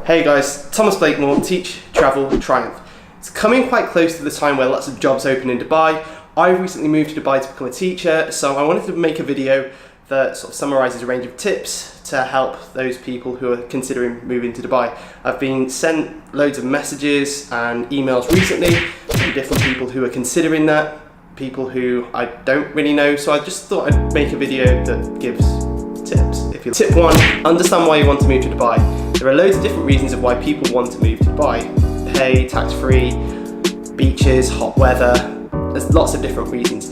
Hey guys, Thomas Blakemore, Teach.Travel.Triump. It's coming quite close to the time where lots of jobs open in Dubai. I've recently moved to Dubai to become a teacher, so I wanted to make a video that sort of summarises a range of tips to help those people who are considering moving to Dubai. I've been sent loads of messages and emails recently from different people who are considering that, people who I don't really know, so I just thought I'd make a video that gives tips. Tip 1, understand why you want to move to Dubai. There are loads of different reasons of why people want to move to Dubai. Pay, tax-free, beaches, hot weather, there's lots of different reasons.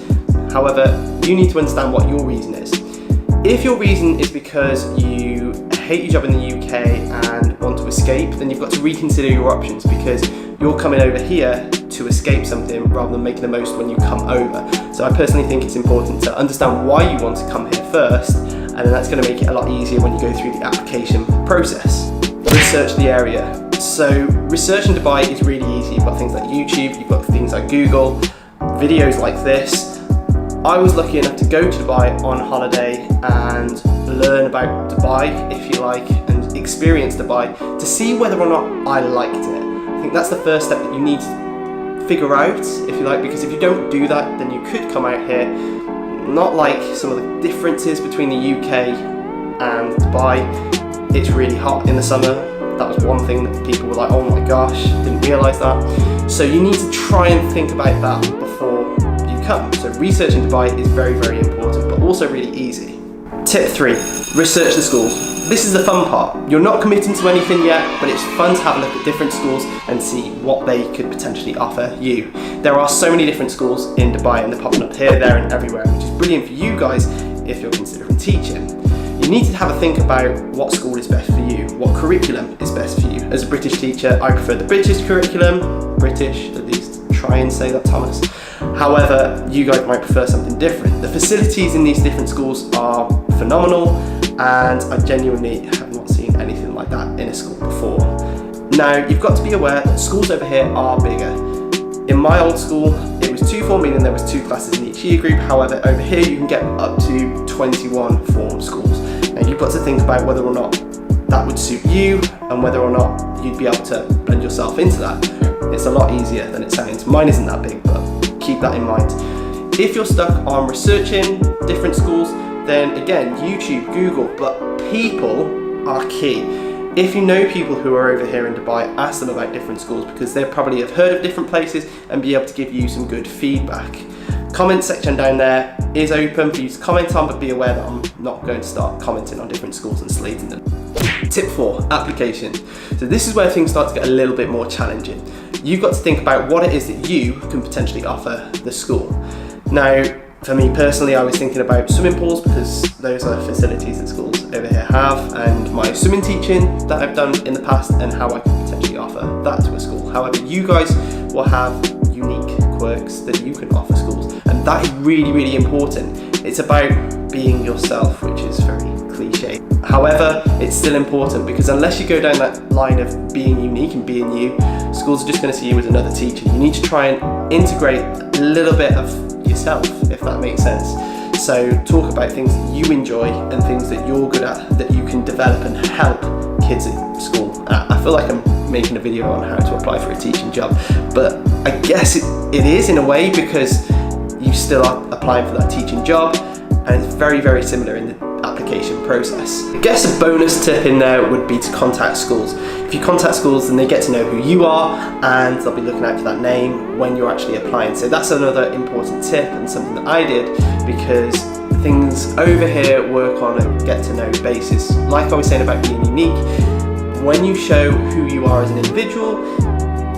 However, you need to understand what your reason is. If your reason is because you hate your job in the UK and want to escape, then you've got to reconsider your options, because you're coming over here to escape something rather than making the most when you come over. So I personally think it's important to understand why you want to come here first, and then that's going to make it a lot easier when you go through the application process. Research the area. So research in Dubai is really easy. You've got things like YouTube, you've got things like Google, videos like this. I was lucky enough to go to Dubai on holiday and learn about Dubai, if you like, and experience Dubai to see whether or not I liked it. I think that's the first step that you need to figure out, if you like, because if you don't do that, then you could come out here not like some of the differences between the UK and Dubai. It's really hot in the summer. That was one thing that people were like, oh my gosh, didn't realise that. So you need to try and think about that before you come. So researching Dubai is very, very important, but also really easy. Tip 3, research the schools. This is the fun part. You're not committing to anything yet, but it's fun to have a look at different schools and see what they could potentially offer you. There are so many different schools in Dubai, and they're popping up here, there and everywhere, which is brilliant for you guys if you're considering teaching. You need to have a think about what school is best for you, what curriculum is best for you. As a British teacher, I prefer the British curriculum. British, at least try and say that, Thomas. However, you guys might prefer something different. The facilities in these different schools are phenomenal, and I genuinely have not seen anything like that in a school before. Now, you've got to be aware that schools over here are bigger. In my old school, it was 2 form, meaning there was 2 classes in each year group. However, over here you can get up to 21 form schools. Now, you've got to think about whether or not that would suit you and whether or not you'd be able to blend yourself into that. It's a lot easier than it sounds. Mine isn't that big, but keep that in mind. If you're stuck on researching different schools, then again, YouTube, Google, but people are key. If you know people who are over here in Dubai, ask them about different schools, because they probably have heard of different places and be able to give you some good feedback. Comment section down there is open for you to comment on, but be aware that I'm not going to start commenting on different schools and slating them. Tip 4, application. So this is where things start to get a little bit more challenging. You've got to think about what it is that you can potentially offer the school. Now, for me personally, I was thinking about swimming pools, because those are facilities that schools over here have, and my swimming teaching that I've done in the past and how I can potentially offer that to a school. However, you guys will have unique quirks that you can offer schools, and that is really, really important. It's about being yourself, which is very cliche. However, it's still important, because unless you go down that line of being unique and being you, schools are just going to see you as another teacher. You need to try and integrate a little bit of yourself, if that makes sense. So talk about things that you enjoy and things that you're good at, that you can develop and help kids at school. I feel like I'm making a video on how to apply for a teaching job, but I guess it is in a way, because you still are applying for that teaching job, and it's very, very similar in the application process. I guess a bonus tip in there would be to contact schools. If you contact schools, then they get to know who you are, and they'll be looking out for that name when you're actually applying. So that's another important tip, and something that I did, because things over here work on a get to know basis. Like I was saying about being unique, when you show who you are as an individual,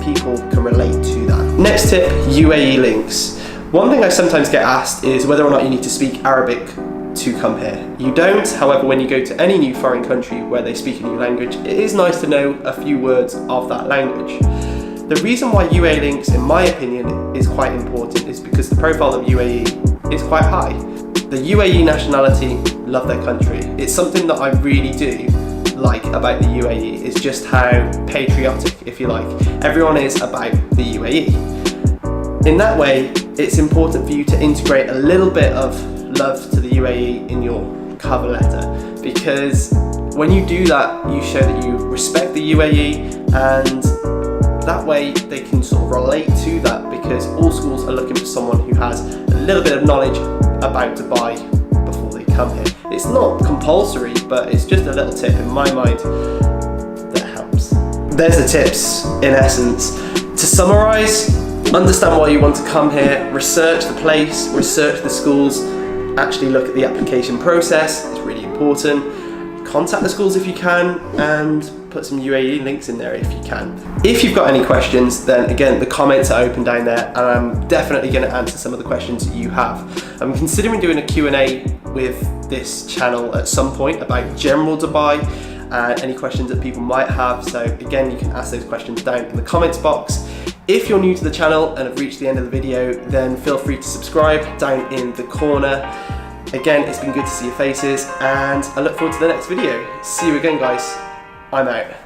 people can relate to that. Next tip, UAE links. One thing I sometimes get asked is whether or not you need to speak Arabic to come here. You don't. However, when you go to any new foreign country where they speak a new language, it is nice to know a few words of that language. The reason why UAE links, in my opinion, is quite important is because the profile of UAE is quite high. The UAE nationality love their country. It's something that I really do like about the UAE, is just how patriotic, if you like, everyone is about the UAE. In that way, it's important for you to integrate a little bit of love to the UAE in your cover letter, because When you do that, you show that you respect the UAE, and that way they can sort of relate to that, because all schools are looking for someone who has a little bit of knowledge about Dubai before they come here. It's not compulsory, but it's just a little tip in my mind that helps. There's the tips in essence. To summarize, understand why you want to come here, research the place, research the schools, actually look at the application process, it's really important. Contact the schools if you can, and put some UAE links in there if you can. If you've got any questions, then again, the comments are open down there, and I'm definitely going to answer some of the questions that you have. I'm considering doing a Q&A with this channel at some point about general Dubai, any questions that people might have. So again, you can ask those questions down in the comments box. If you're new to the channel and have reached the end of the video, then feel free to subscribe down in the corner. Again, it's been good to see your faces, and I look forward to the next video. See you again, guys. I'm out.